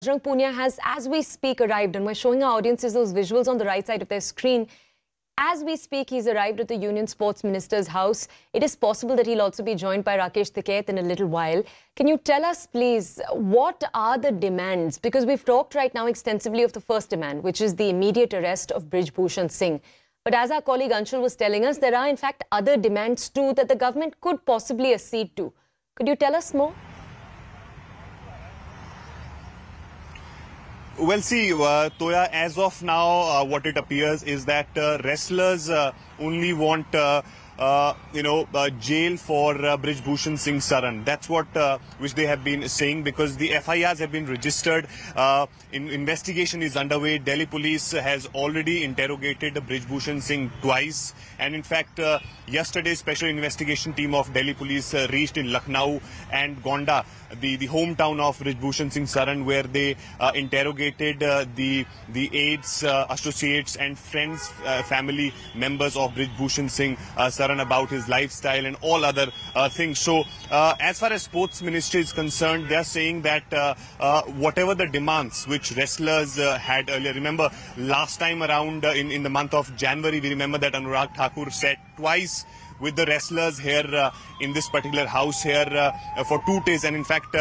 Bajrang Punia has, as we speak, arrived, and we're showing our audiences those visuals on the right side of their screen. As we speak, he's arrived at the Union Sports Minister's house. It is possible that he'll also be joined by Rakesh Tikait in a little while. Can you tell us, please, what are the demands? Because we've talked right now extensively of the first demand, which is the immediate arrest of Brij Bhushan Singh. But as our colleague Anshul was telling us, there are in fact other demands too that the government could possibly accede to. Could you tell us more? Well, see, Toya, as of now, what it appears is that wrestlers only want, jail for Brij Bhushan Singh Saran. That's what which they have been saying, because the FIRs have been registered. Investigation is underway. Delhi police has already interrogated Brij Bhushan Singh twice. And in fact, yesterday, special investigation team of Delhi police reached in Lucknow and Gonda, the hometown of Brij Bhushan Singh Saran, where they interrogated the aides, associates and friends, family members of Brij Bhushan Singh Saran about his lifestyle and all other things. So as far as sports ministry is concerned, they are saying that whatever the demands which wrestlers had earlier, remember last time around in the month of January, we remember that Anurag Thakur sat twice with the wrestlers here in this particular house here for 2 days. And in fact,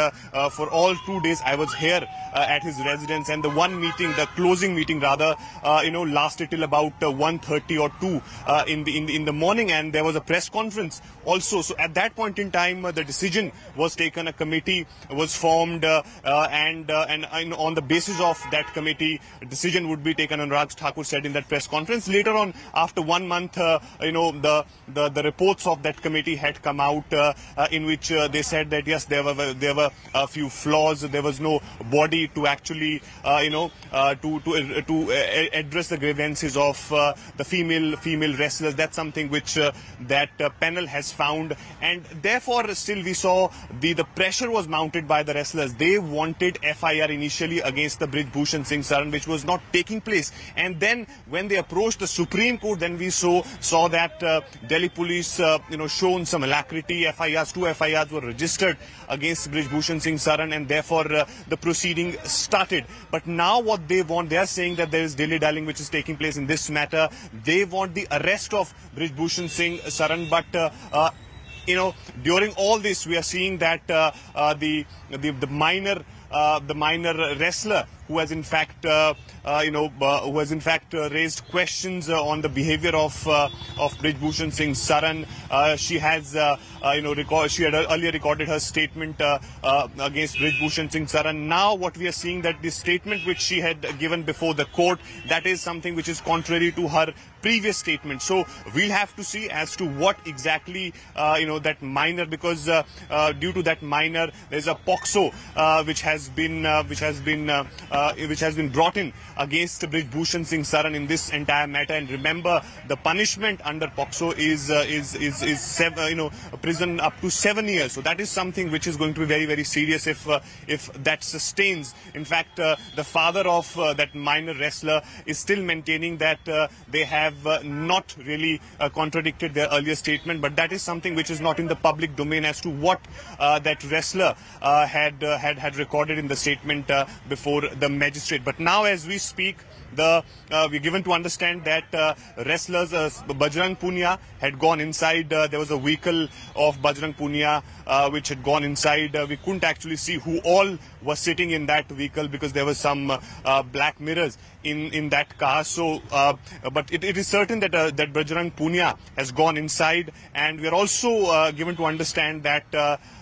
for all 2 days, I was here at his residence. And the one meeting, the closing meeting rather, lasted till about 1:30 or 2 in the morning. And there was a press conference also. So at that point in time, the decision was taken. A committee was formed, and on the basis of that committee, a decision would be taken. Anurag Thakur said in that press conference. Later on, after 1 month, the reports of that committee had come out, in which they said that yes, there were a few flaws. There was no body to actually to address the grievances of the female wrestlers. That's something which that panel has found, and therefore still we saw the pressure was mounted by the wrestlers. They wanted FIR initially against the Brij Bhushan Singh Saran, which was not taking place. And then when they approached the Supreme Court, then we saw that Delhi police shown some alacrity. Two FIRs were registered against Brij Bhushan Singh Saran, and therefore the proceeding started. But now what they want, they are saying that there is dilly-dallying which is taking place in this matter. They want the arrest of Brij Bhushan Singh Saran, but during all this, we are seeing that the minor wrestler who has in fact raised questions on the behavior of Brij Bhushan Singh Saran. She has she had earlier recorded her statement against Brij Bhushan Singh Saran. Now what we are seeing, that the statement which she had given before the court, that is something which is contrary to her previous statement. So we'll have to see as to what exactly that minor, because due to that minor there's a POXO which has been brought in against Brij Bhushan Singh Saran in this entire matter. And remember, the punishment under POXO is prison up to 7 years. So that is something which is going to be very, very serious if that sustains. In fact, the father of that minor wrestler is still maintaining that they have not really contradicted their earlier statement, but that is something which is not in the public domain as to what that wrestler had recorded in the statement before the magistrate. But now as we speak, we're given to understand that wrestlers Bajrang Punia had gone inside. There was a vehicle of Bajrang Punia which had gone inside. We couldn't actually see who all was sitting in that vehicle because there were some black mirrors in that car. So, but it is certain that that Bajrang Punia has gone inside, and we are also given to understand that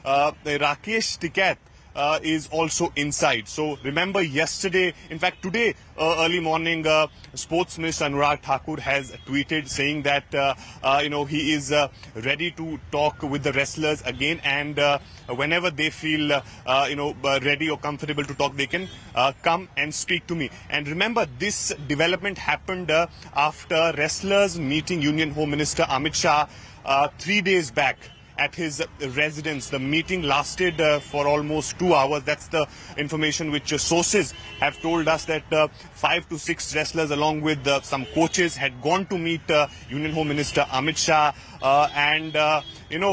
Rakesh Tikait is also inside. So remember yesterday, in fact today early morning, Sports Minister Anurag Thakur has tweeted saying that he is ready to talk with the wrestlers again, and whenever they feel ready or comfortable to talk, they can come and speak to me. And remember, this development happened after wrestlers meeting Union Home Minister Amit Shah 3 days back at his residence. The meeting lasted for almost 2 hours. That's the information which sources have told us, that 5 to 6 wrestlers along with some coaches had gone to meet Union Home Minister Amit Shah, and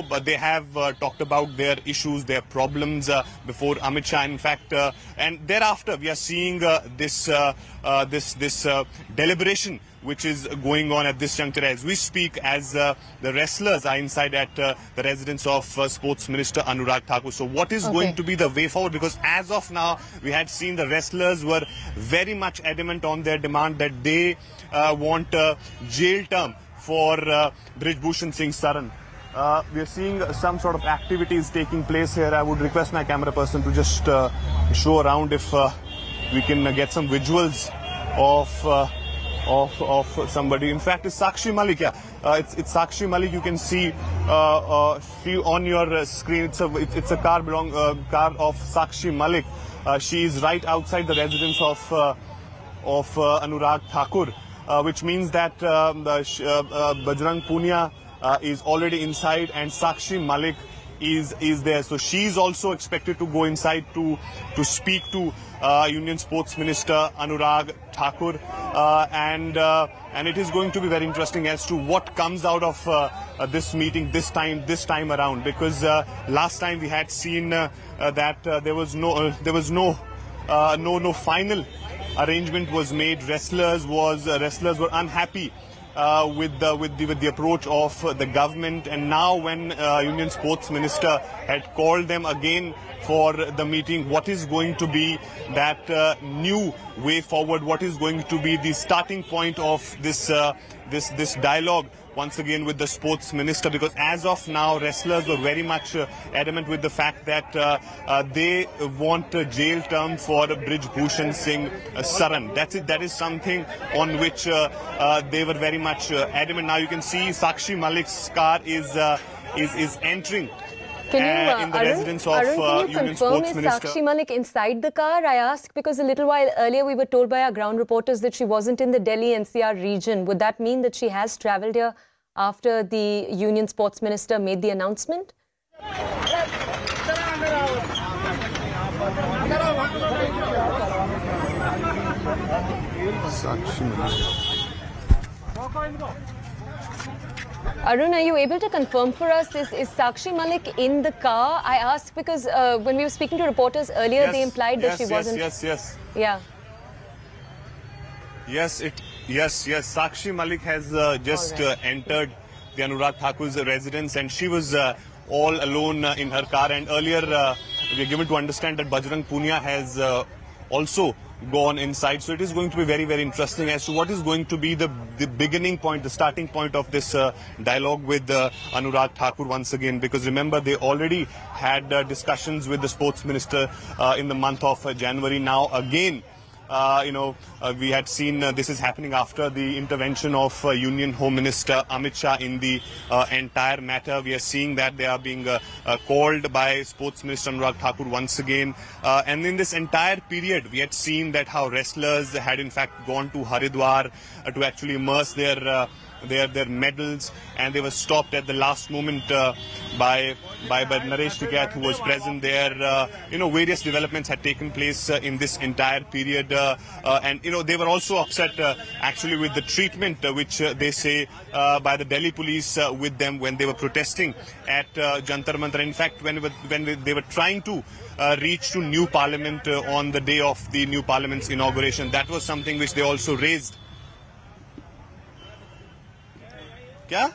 but they have talked about their issues, their problems before Amit Shah. In fact, and thereafter we are seeing this deliberation which is going on at this juncture as we speak, as the wrestlers are inside at the residence of Sports Minister Anurag Thakur. So what is going to be the way forward? Because as of now, we had seen the wrestlers were very much adamant on their demand that they want a jail term for Brij Bhushan Sharan. We are seeing some sort of activities taking place here. I would request my camera person to just show around if we can get some visuals of somebody. In fact, it's Sakshi Malik. Yeah, it's Sakshi Malik. You can see on your screen. It's a car of Sakshi Malik. She is right outside the residence of Anurag Thakur, which means that Bajrang Punia is already inside and Sakshi Malik is there. So she is also expected to go inside to speak to Union Sports Minister Anurag Thakur, and it is going to be very interesting as to what comes out of this meeting this time around, because last time we had seen that there was no final arrangement was made. Wrestlers were unhappy with the approach of the government, and now when Union Sports Minister had called them again for the meeting, what is going to be that new way forward? What is going to be the starting point of this dialogue once again with the sports minister? Because as of now, wrestlers were very much adamant with the fact that they want a jail term for Brij Bhushan Sharan. That's it. That is something on which they were very much adamant. Now you can see Sakshi Malik's car is entering in the residence of Union Sports Minister. Is Sakshi Malik inside the car? I ask because a little while earlier we were told by our ground reporters that she wasn't in the Delhi NCR region. Would that mean that she has travelled here after the Union Sports Minister made the announcement? Sakshi Malik. Arun, are you able to confirm for us, is Sakshi Malik in the car? I asked because when we were speaking to reporters earlier, they implied that she wasn't. Yes. Yeah. Yes, Sakshi Malik has just entered the Anurag Thakur's residence, and she was all alone in her car. And earlier, we are given to understand that Bajrang Punia has also gone inside. So it is going to be very, very interesting as to what is going to be the beginning point, the starting point of this dialogue with Anurag Thakur once again. Because remember, they already had discussions with the sports minister in the month of January. Now again, we had seen this is happening after the intervention of Union Home Minister Amit Shah in the entire matter. We are seeing that they are being called by Sports Minister Anurag Thakur once again. And in this entire period, we had seen that how wrestlers had in fact gone to Haridwar to actually immerse their medals, and they were stopped at the last moment by Rakesh Tikait, who was present there. Various developments had taken place in this entire period, and they were also upset actually with the treatment which they say by the Delhi police with them when they were protesting at Jantar Mantar. In fact, when they were trying to reach to New Parliament on the day of the New Parliament's inauguration, that was something which they also raised. Yeah?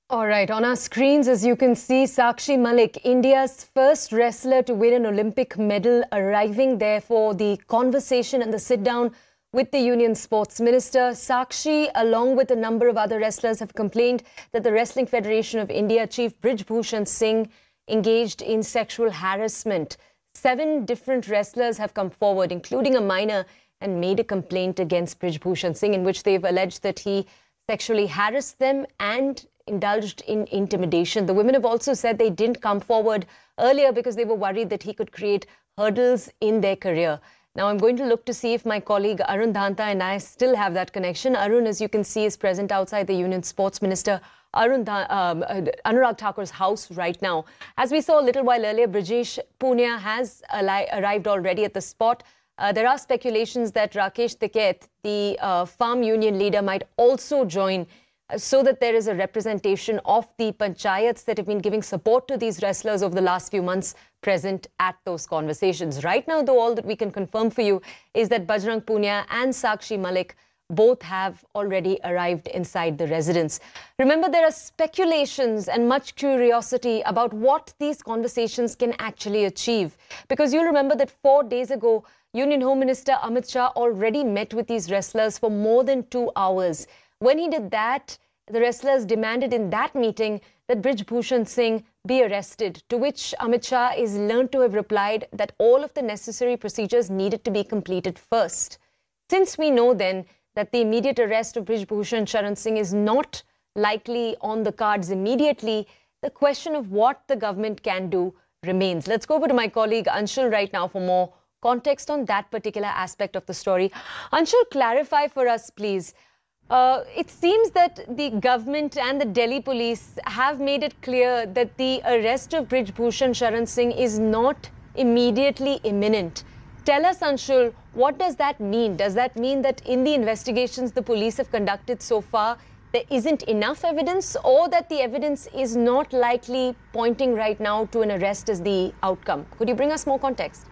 All right, on our screens, as you can see, Sakshi Malik, India's first wrestler to win an Olympic medal, arriving there for the conversation and the sit-down with the Union Sports Minister. Sakshi, along with a number of other wrestlers, have complained that the Wrestling Federation of India Chief Brij Bhushan Singh engaged in sexual harassment. 7 different wrestlers have come forward, including a minor, and made a complaint against Brij Bhushan Singh, in which they've alleged that he sexually harassed them and indulged in intimidation. The women have also said they didn't come forward earlier because they were worried that he could create hurdles in their career. Now, I'm going to look to see if my colleague Arun Dhanta and I still have that connection. Arun, as you can see, is present outside the Union Sports Minister Anurag Thakur's house right now. As we saw a little while earlier, Brij Punia has arrived already at the spot. There are speculations that Rakesh Tikait, the farm union leader, might also join so that there is a representation of the panchayats that have been giving support to these wrestlers over the last few months present at those conversations. Right now, though, all that we can confirm for you is that Bajrang Punia and Sakshi Malik both have already arrived inside the residence. Remember, there are speculations and much curiosity about what these conversations can actually achieve. Because you'll remember that 4 days ago, Union Home Minister Amit Shah already met with these wrestlers for more than 2 hours. When he did that, the wrestlers demanded in that meeting that Brij Bhushan Singh be arrested, to which Amit Shah is learned to have replied that all of the necessary procedures needed to be completed first. Since we know then that the immediate arrest of Brij Bhushan Sharan Singh is not likely on the cards immediately, the question of what the government can do remains. Let's go over to my colleague Anshul right now for more context on that particular aspect of the story. Anshul, clarify for us, please. It seems that the government and the Delhi police have made it clear that the arrest of Brij Bhushan Sharan Singh is not immediately imminent. Tell us, Anshul, what does that mean? Does that mean that in the investigations the police have conducted so far, there isn't enough evidence, or that the evidence is not likely pointing right now to an arrest as the outcome? Could you bring us more context?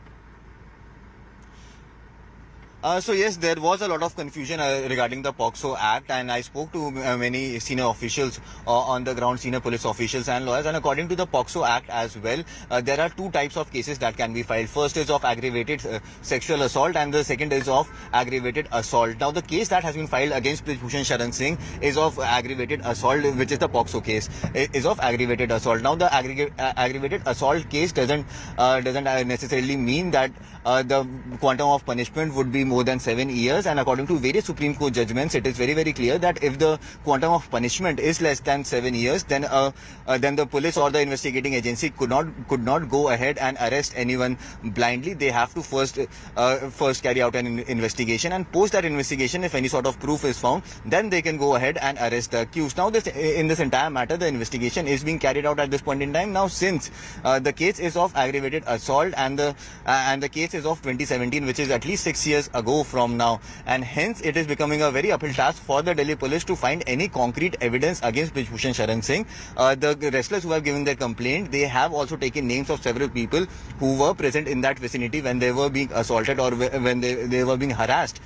So yes, there was a lot of confusion regarding the POCSO Act, and I spoke to many senior officials on the ground, senior police officials and lawyers, and according to the POCSO Act as well, there are 2 types of cases that can be filed. First is of aggravated sexual assault, and the second is of aggravated assault. Now the case that has been filed against Brij Bhushan Sharan Singh is of aggravated assault, which is the POCSO case, is of aggravated assault. Now the aggravated assault case doesn't necessarily mean that the quantum of punishment would be more than 7 years, and according to various Supreme Court judgments, it is very, very clear that if the quantum of punishment is less than 7 years, then the police or the investigating agency could not go ahead and arrest anyone blindly. They have to first carry out an investigation, and post that investigation, if any sort of proof is found, then they can go ahead and arrest the accused. Now, in this entire matter, the investigation is being carried out at this point in time. Now, since the case is of aggravated assault and the case is of 2017, which is at least 6 years ago from now, and hence it is becoming a very uphill task for the Delhi police to find any concrete evidence against Brij Bhushan Sharan Singh. The wrestlers who have given their complaint, they have also taken names of several people who were present in that vicinity when they were being assaulted or when they were being harassed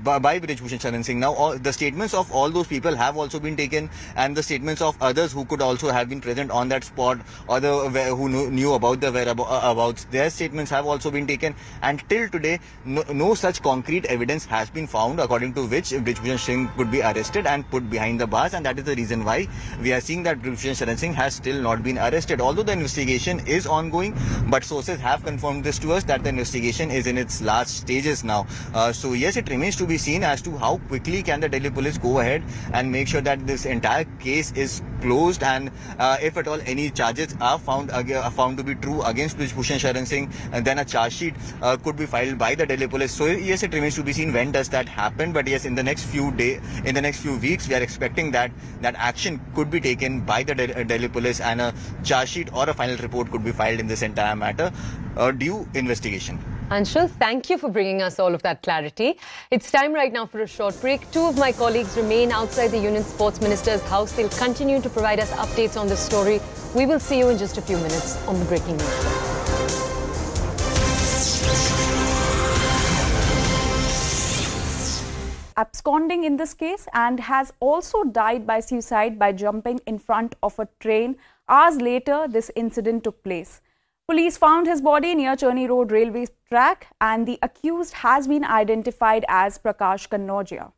by Brij Bhushan Sharan Singh. Now the statements of all those people have also been taken, and the statements of others who could also have been present on that spot or who knew about the whereabouts, their statements have also been taken, and till today no such concrete evidence has been found according to which Brij Bhushan Singh could be arrested and put behind the bars, and that is the reason why we are seeing that Brij Bhushan Sharan Singh has still not been arrested. Although the investigation is ongoing, but sources have confirmed this to us that the investigation is in its last stages now. So yes, it remains to be seen as to how quickly can the Delhi police go ahead and make sure that this entire case is closed, and if at all any charges are found to be true against Brij Bhushan Sharan Singh, then a charge sheet could be filed by the Delhi police. So yes, it remains to be seen when does that happen, but yes, in the next few weeks, we are expecting that action could be taken by the Delhi police, and a charge sheet or a final report could be filed in this entire matter due investigation. Anshul, thank you for bringing us all of that clarity. It's time right now for a short break. 2 of my colleagues remain outside the Union Sports Minister's house. They'll continue to provide us updates on this story. We will see you in just a few minutes on the Breaking News Show. Absconding in this case and has also died by suicide by jumping in front of a train. Hours later, this incident took place. Police found his body near Churni Road railway track, and the accused has been identified as Prakash Kannaujiya.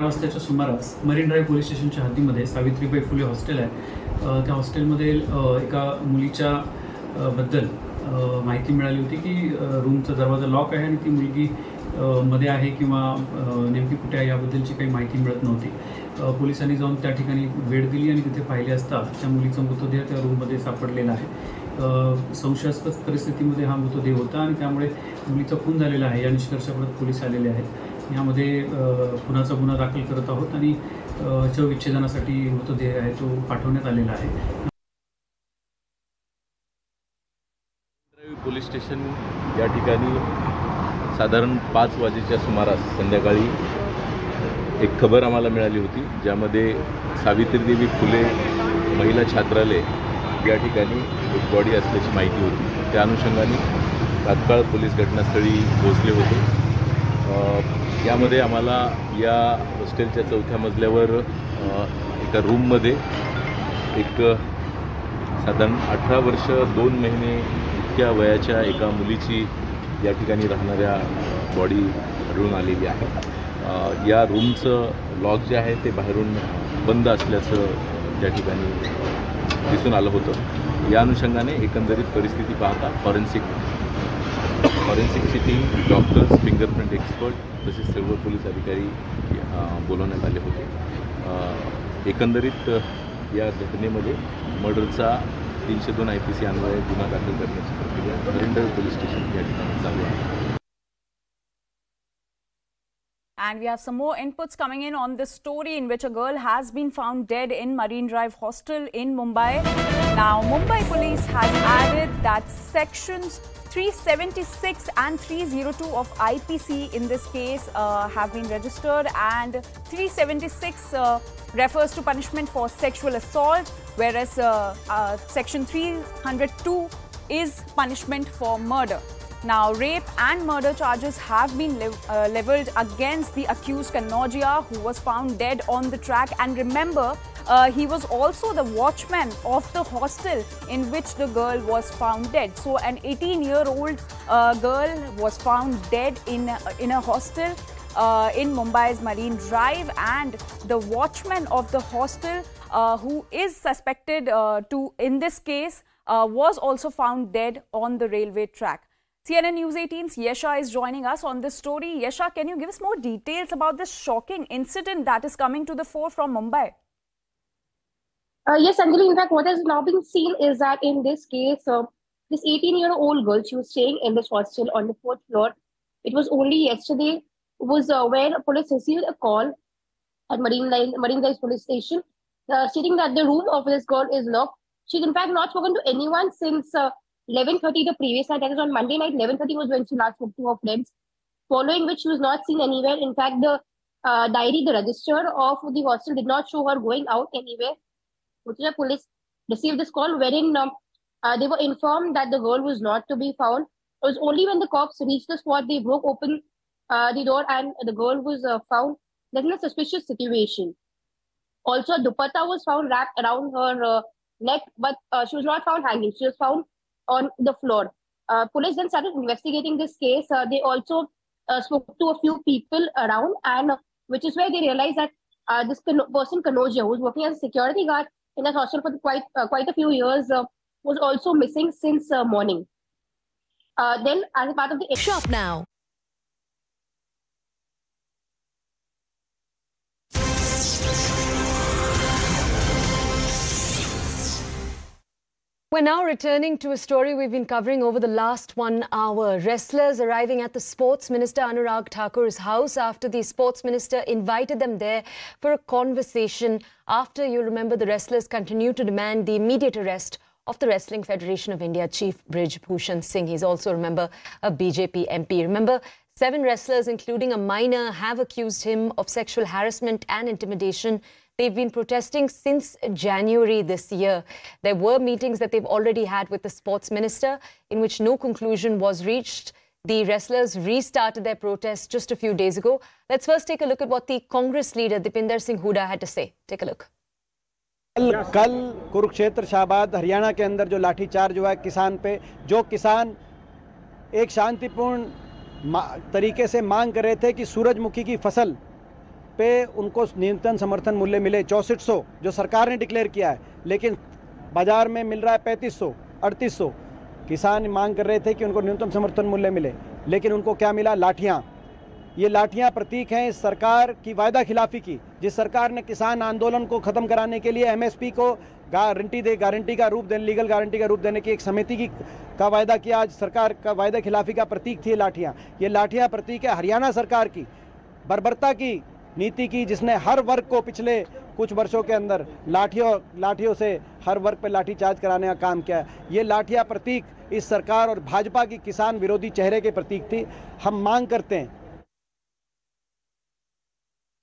वाजताच्या सुमारास marine drive police स्टेशनच्या हद्दीमध्ये Savitribai Phule hostel आहे. त्या हॉस्टेलमध्ये एका मुलीच्या बद्दल माहिती मिळाली होती की रूमचा दरवाजा लॉक आहे आणि ती मुलगी मध्ये आहे किंवा नेमकी कुठे आहे याबद्दलची काही माहिती मिळत नव्हती. पोलिसांनी जाऊन त्या ठिकाणी वेळ दिली आणि तिथे पाहिले असता त्या मुलीचा मृतदेह त्या रूममध्ये सापडलेला आहे. संशयास्पद परिस्थितीमध्ये हा मृतदेह होता आणि त्यामुळे मुलीचा खून झालेला आहे या निष्कर्षापर्यंत पोलीस आलेले आहेत. यामध्ये खुनाचा गुन्हा दाखल करत आहोत आणि शवविच्छेदनासाठी मृतदेह आहे तो पाठवण्यात आलेला आहे. पोलीस स्टेशन या ठिकाणी साधारण 5 वाजेच्या सुमारास संध्याकाळी एक खबर आम्हाला मिळाली होती, ज्यामध्ये सावित्रीदेवी फुले महिला छात्रालय या ठिकाणी एक बॉडी असल्याची माहिती होती. त्या अनुषंगाने तात्काळ पोलीस घटनास्थळी पोहोचले होते. यामध्ये आम्हाला या हॉस्टेलच्या 4थ्या मजल्यावर एका रूममध्ये एक साधारण 18 वर्ष 2 महिने इतक्या वयाच्या एका मुलीची या ठिकाणी राहणाऱ्या बॉडी आढळून आलेली आहे. या रूमचं लॉक जे आहे ते बाहेरून बंद असल्याचं या ठिकाणी दिसून आलं होतं. या अनुषंगाने एकंदरीत परिस्थिती पाहता फॉरेन्सिकची टीम, डॉक्टर्स, फिंगरप्रिंट एक्सपर्ट तसेच सर्व पोलीस अधिकारी बोलवण्यात आले होते. एकंदरीत या घटनेमध्ये मर्डरचा 302 IPC अन्वये गुन्हा दाखल करण्याची प्रक्रिया मरीन पोलीस स्टेशन या ठिकाणी चालू आहे. And we have some more inputs coming in on this story in which a girl has been found dead in Marine Drive hostel in Mumbai. Now, Mumbai police has added that sections 376 and 302 of IPC in this case have been registered, and 376 refers to punishment for sexual assault, whereas section 302 is punishment for murder. Now, rape and murder charges have been leveled against the accused Kanojia, who was found dead on the track. And remember, he was also the watchman of the hostel in which the girl was found dead. So, an 18-year-old girl was found dead in a hostel in Mumbai's Marine Drive, and the watchman of the hostel, who is suspected in this case, was also found dead on the railway track. CNN News 18's Yesha is joining us on this story. Yesha, can you give us more details about this shocking incident that is coming to the fore from Mumbai? Yes, Anjali. In fact, what has now been seen is that in this case, this 18-year-old girl, she was staying in this hostel on the 4th floor. It was only yesterday was when police received a call at Marine Drive police station stating that the room of this girl is locked. She's in fact not spoken to anyone since 11:30 the previous night. That is on Monday night. 11:30 was when she last spoke to her friends, following which she was not seen anywhere. In fact, the diary, the register of the hostel did not show her going out anywhere. Which is why police received this call wherein they were informed that the girl was not to be found. It was only when the cops reached the spot, they broke open the door and the girl was found. That's in a suspicious situation. Also, dupatta was found wrapped around her neck, but she was not found hanging. She was found on the floor. Police then started investigating this case. They also spoke to a few people around, and which is where they realized that this person Kanojia, who was working as a security guard in that hostel for quite a few years, was also missing since morning. Then, as a part of the shop now. We're now returning to a story we've been covering over the last 1 hour. Wrestlers arriving at the Sports Minister Anurag Thakur's house after the Sports Minister invited them there for a conversation. After, you remember, the wrestlers continued to demand the immediate arrest of the Wrestling Federation of India Chief Brij Bhushan Singh. He's also, remember, a BJP MP. Remember, 7 wrestlers, including a minor, have accused him of sexual harassment and intimidation. They've been protesting since January this year. There were meetings that they've already had with the sports minister in which no conclusion was reached. The wrestlers restarted their protest just a few days ago. Let's first take a look at what the Congress leader Dipinder Singh Hooda had to say. Take a look. कल कुरुक्षेत्र शाहबाद हरियाणा के अंदर जो लाठीचार्ज हुआ है किसान पे, जो किसान एक शांतिपूर्ण तरीके से मांग कर रहे थे कि सूरजमुखी की फसल पे उनको न्यूनतम समर्थन मूल्य मिले 6400 जो सरकार ने डिक्लेयर किया है, लेकिन बाजार में मिल रहा है 3500 3800। किसान मांग कर रहे थे कि उनको न्यूनतम समर्थन मूल्य मिले, लेकिन उनको क्या मिला? लाठियाँ। ये लाठियाँ प्रतीक हैं इस सरकार की वायदा खिलाफी की, जिस सरकार ने किसान आंदोलन को ख़त्म कराने के लिए MSP को गारंटी का रूप देने, लीगल गारंटी का रूप देने की एक समिति का वायदा किया। आज सरकार का वायदा खिलाफी का प्रतीक थी लाठियाँ। ये लाठियाँ प्रतीक है हरियाणा सरकार की बर्बरता की नीति की, जिसने हर वर्ग को पिछले कुछ वर्षों के अंदर लाठियों से हर वर्ग पर लाठीचार्ज कराने का काम किया है। ये लाठियाँ प्रतीक इस सरकार और भाजपा की किसान विरोधी चेहरे के प्रतीक थी। हम मांग करते हैं।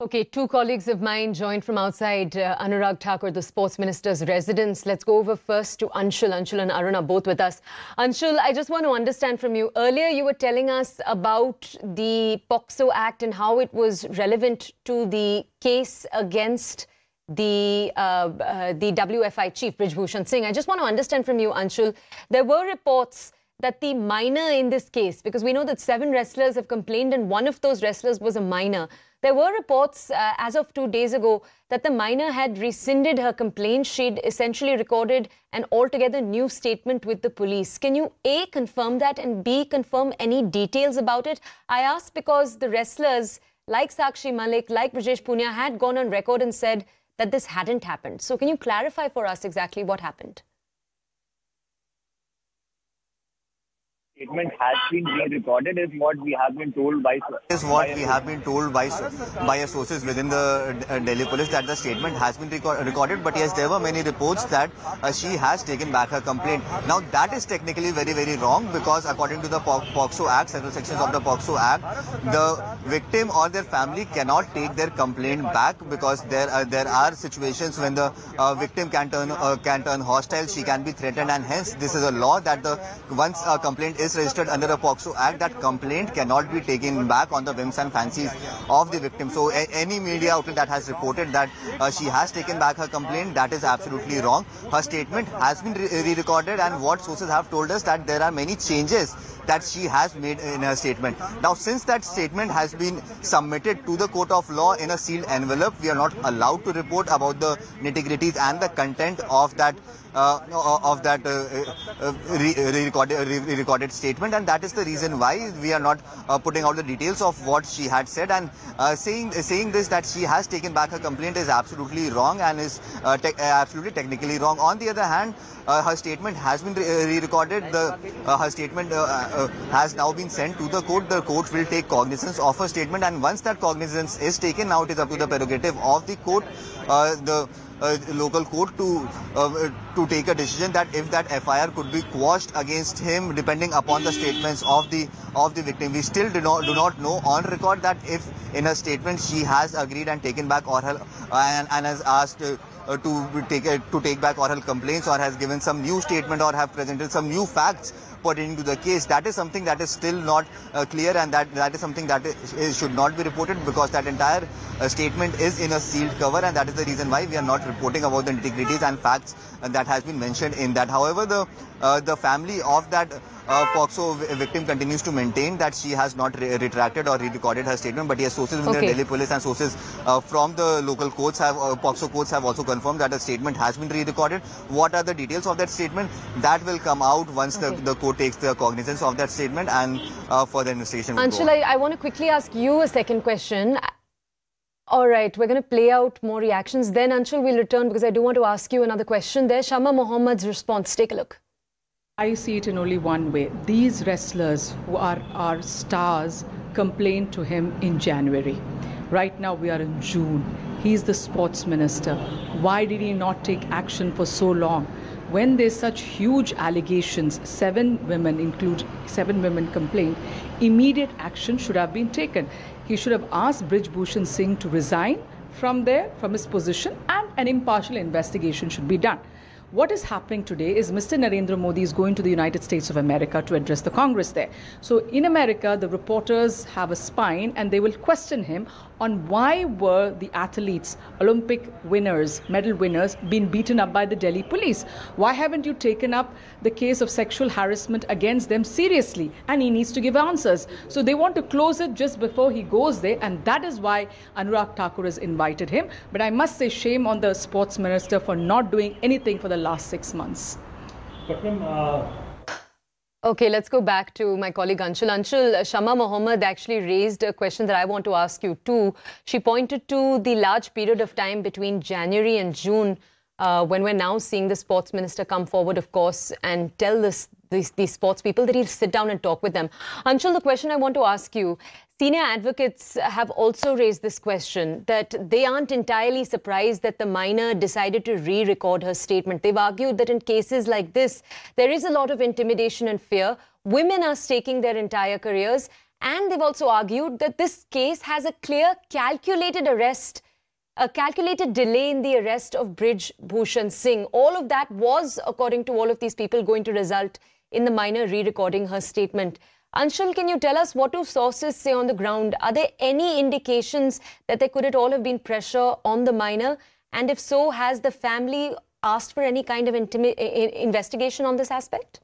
Okay, two colleagues of mine joined from outside Anurag Thakur, the sports minister's residence. Let's go over first to Anshul. Anshul and Arun are both with us. Anshul, I just want to understand from you. Earlier, you were telling us about the POCSO Act and how it was relevant to the case against the WFI chief, Brij Bhushan Singh. I just want to understand from you, Anshul, there were reports that the minor in this case, because we know that 7 wrestlers have complained and one of those wrestlers was a minor. There were reports as of 2 days ago that the minor had rescinded her complaint. She'd essentially recorded an altogether new statement with the police. Can you A, confirm that, and B, confirm any details about it? I ask because the wrestlers like Sakshi Malik, like Brij Punia had gone on record and said that this hadn't happened. So can you clarify for us exactly what happened? Statement has been re-recorded is what we have been told by sources within the Delhi police, that the statement has been recorded. But yes, there were many reports that she has taken back her complaint. Now that is technically very, very wrong, because according to the POCSO Act, several sections of the POCSO Act, the victim or their family cannot take their complaint back, because there are situations when the victim can turn hostile, she can be threatened, and hence this is a law that once a complaint is registered under the POCSO Act, that complaint cannot be taken back on the whims and fancies of the victim. So any media outlet that has reported that she has taken back her complaint, that is absolutely wrong. Her statement has been re-recorded, and what sources have told us that there are many changes that she has made in her statement. Now, since that statement has been submitted to the court of law in a sealed envelope, we are not allowed to report about the nitty-gritties and the content of that re-recorded statement, and that is the reason why we are not putting out the details of what she had said. And saying this, that she has taken back her complaint, is absolutely wrong and is absolutely technically wrong. On the other hand, her statement has been re-recorded. Her statement has now been sent to the court. The court will take cognizance of her statement, and once that cognizance is taken, now it is up to the prerogative of the court, the local court, to take a decision that if that FIR could be quashed against him, depending upon the statements of the victim. We still do not know on record that if in her statement she has agreed and taken back oral and has asked to take back oral complaints, or has given some new statement, or have presented some new facts pertaining to the case. That is something that is still not clear, and that is something that should not be reported, because that entire statement is in a sealed cover, and that is the reason why we are not reporting about the nitty-gritties and facts that has been mentioned in that. However, the family of that POCSO victim continues to maintain that she has not retracted or re-recorded her statement. But yes, sources within the Delhi police and sources from the local courts POCSO courts have also confirmed that a statement has been re-recorded. What are the details of that statement? That will come out once the court takes the cognizance of that statement, and further investigation will Anshul, I want to quickly ask you a second question. All right, we're going to play out more reactions. Then, Anshul, we'll return because I do want to ask you another question. There's Shama Mohammad's response. Take a look. I see it in only one way. These wrestlers who are our stars complained to him in January. Right now we are in June. He's the sports minister. Why did he not take action for so long? When there's such huge allegations, 7 women complained, immediate action should have been taken. He should have asked Brij Bhushan Singh to resign from his position, and an impartial investigation should be done. What is happening today is Mr. Narendra Modi is going to the United States of America to address the Congress there. So in America, the reporters have a spine, and they will question him on why were the athletes, Olympic winners, medal winners, being beaten up by the Delhi police? Why haven't you taken up the case of sexual harassment against them seriously? And he needs to give answers. So they want to close it just before he goes there, and that is why Anurag Thakur has invited him. But I must say, shame on the sports minister for not doing anything for the last 6 months. Okay, let's go back to my colleague Anshul. Anshul, Shama Mohammed actually raised a question that I want to ask you too. She pointed to the large period of time between January and June when we're now seeing the sports minister come forward, of course, and tell this these sports people, that he'll sit down and talk with them. Anshul, the question I want to ask you, senior advocates have also raised this question, that they aren't entirely surprised that the minor decided to re-record her statement. They've argued that in cases like this, there is a lot of intimidation and fear. Women are staking their entire careers. And they've also argued that this case has a clear calculated arrest, a calculated delay in the arrest of Brij Bhushan Singh. All of that was, according to all of these people, going to result in the minor re-recording her statement. Anshul, can you tell us, what do sources say on the ground? Are there any indications that there could at all have been pressure on the minor? And if so, has the family asked for any kind of investigation on this aspect?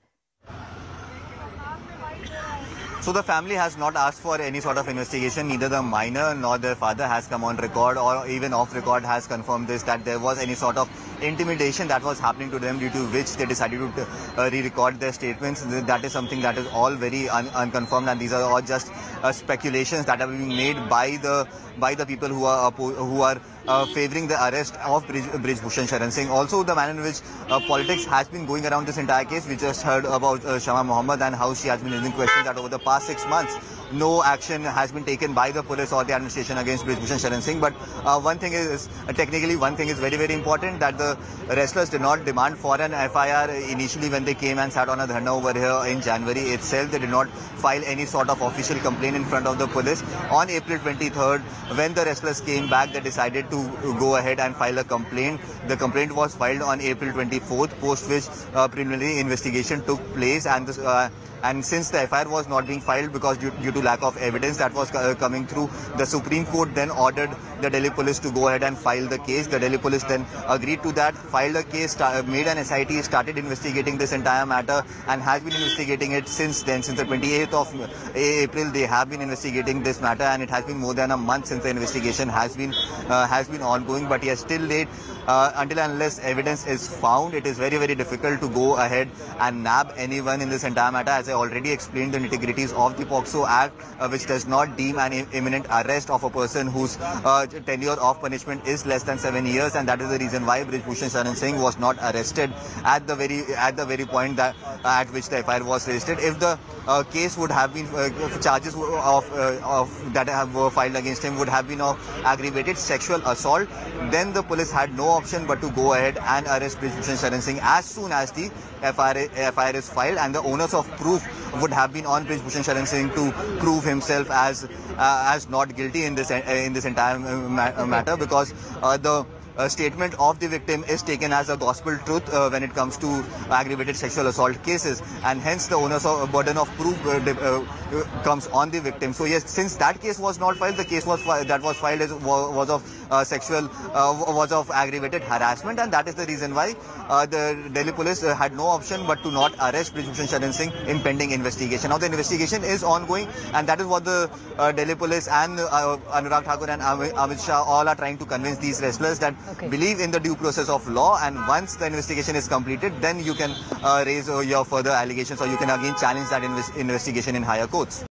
So the family has not asked for any sort of investigation. Neither the minor nor their father has come on record or even off record has confirmed this, that there was any sort of intimidation that was happening to them, due to which they decided to re-record their statements. That is something that is all very unconfirmed, and these are all just speculations that are being made by the people who are favouring the arrest of Brij Bhushan Sharan Singh. Also, the manner in which politics has been going around this entire case. We just heard about Shama Mohammed and how she has been raising questions that over the past 6 months, no action has been taken by the police or the administration against Brij Bhushan Sharan Singh. But one thing is very, very important, that the wrestlers did not demand for an FIR initially when they came and sat on a dharna over here in January itself. They did not file any sort of official complaint in front of the police. On April 23rd, when the wrestlers came back, they decided to go ahead and file a complaint. The complaint was filed on April 24th, post which preliminary investigation took place, and since the FIR was not being filed because due to lack of evidence that was coming through, the Supreme Court then ordered the Delhi police to go ahead and file the case. The Delhi police then agreed to that, filed a case, made an SIT, started investigating this entire matter, and has been investigating it since then. Since the 28th of April, they have been investigating this matter, and it has been more than a month since the investigation has been ongoing. But yes, till late, until and unless evidence is found, it is very, very difficult to go ahead and nab anyone in this entire matter. As I already explained, the nitty-gritties of the POCSO Act, which does not deem an imminent arrest of a person whose tenure of punishment is less than 7 years, and that is the reason why Brij Bhushan Sharan Singh was not arrested at the very point that at which the FIR was registered. If the case would have been charges that were filed against him would have been of aggravated sexual assault, then the police had no option but to go ahead and arrest Brij Bhushan Sharan Singh as soon as the FIR is filed, and the onus of proof would have been on Brij Bhushan Sharan Singh to prove himself as not guilty in this entire matter, because the statement of the victim is taken as a gospel truth when it comes to aggravated sexual assault cases, and hence the onus of burden of proof comes on the victim. So yes, since that case was not filed, the case was filed was of aggravated harassment, and that is the reason why the Delhi police had no option but to not arrest Brij Bhushan Sharan Singh in pending investigation. Now the investigation is ongoing, and that is what the Delhi police and Anurag Thakur and Amit Shah all are trying to convince these wrestlers, that believe in the due process of law, and once the investigation is completed, then you can raise your further allegations, or you can again challenge that investigation in higher courts.